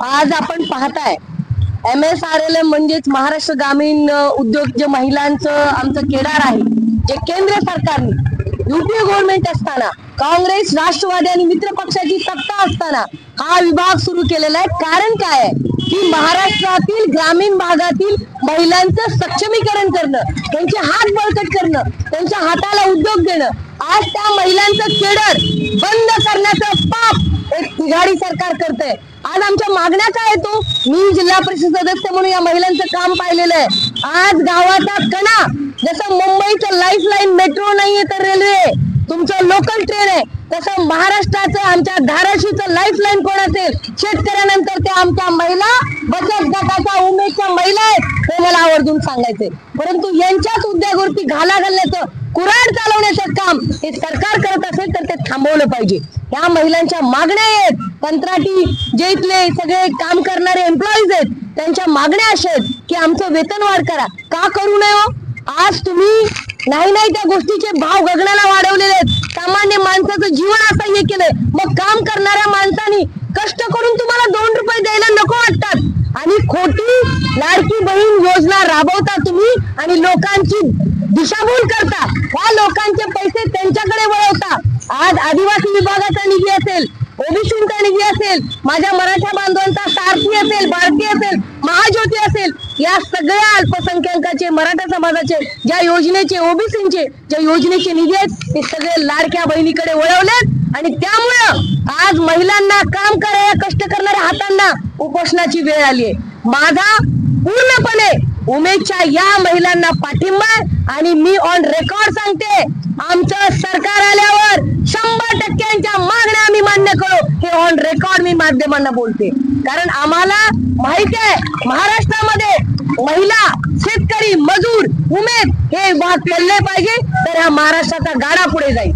आज आपण पाहताय MSRLM म्हणजेच महाराष्ट्र ग्रामीण उद्योग जे महिलांचं आमचं केदार आहे, जे केंद्र सरकारने युपीए गव्हर्नमेंट असताना काँग्रेस राष्ट्रवादी आणि मित्र पक्षाची सत्ता असताना हा विभाग सुरू केलेला आहे। कारण काय आहे की महाराष्ट्रातील ग्रामीण भागातील महिलांचं सक्षमीकरण करणं, त्यांचे हात बळकट करणं, त्यांच्या हाताला उद्योग देणं। आज त्या महिलांचं केडर बंद करण्याचं पाप एक तिघाडी सरकार करतंय। आज आमच्या मागण्या काय येतो, मी जिल्हा परिषद सदस्य म्हणून या महिलांचं काम पाहिलेलं आहे। आज गावाचा कणा जसं मुंबईचं लाईफलाईन मेट्रो नाहीये तर रेल्वे तुमचं लोकल ट्रेन आहे, तसं महाराष्ट्राचं आमच्या धाराशिवचं लाईफलाईन कोण असेल, शेतकऱ्यानंतर ते आमच्या महिला बचत गटाच्या उमेदच्या महिला आहेत, हे मला आवर्जून सांगायचंय। परंतु यांच्याच उद्योगावरती घाला घालण्याचं, कुऱ्हाड चालवण्याचं काम हे सरकार करत असेल तर ते थांबवलं पाहिजे। या महिलांच्या मागण्या आहेत, कंत्राटी जे इथले सगळे काम करणारे एम्प्लॉईज आहेत त्यांच्या मागण्या अशा आहेत की आमचं वेतन वाढ करा। का करू नये हो? आज तुम्ही नाही त्या गोष्टीचे भाव गगनाला वाढवलेले आहेत, सामान्य माणसाचं जीवन असह्य केलंय। मग काम करणाऱ्या माणसांनी कष्ट करून तुम्हाला 2 रुपये द्यायला नको वाटतात आणि खोटी लाडकी बहीण योजना राबवता तुम्ही आणि लोकांची दिशाभूल करता, या लोकांचे पैसे त्यांच्याकडे वळवता। आज आदिवासी विभागाचा निधी असेल, ओबीसीचा निधी असेल, माझ्या मराठा बांधवांचा सारथी असेल, भारती असेल, महाज्योती असेल, या सगळ्या अल्पसंख्याकाचे मराठा समाजाचे ज्या योजनेचे, ओबीसीचे ज्या योजनेचे निधी आहेत ते सगळे लाडक्या बहिणीकडे वळवलेत आणि त्यामुळं आज महिलांना काम करायला, कष्ट करणाऱ्या हातांना उपोषणाची वेळ आली आहे। माझा पूर्णपणे उमेदच्या या महिलांना पाठिंबा आणि मी ऑन रेकॉर्ड सांगते, आमचं सरकार आल्यावर 100% मागण्या आम्ही मान्य करू, हे ऑन रेकॉर्ड मी माध्यमांना बोलते। कारण आम्हाला माहिती आहे महाराष्ट्रामध्ये महिला, शेतकरी, मजूर, उमेद हे विभाग चालले पाहिजे, तर हा महाराष्ट्राचा गाडा पुढे जाईल।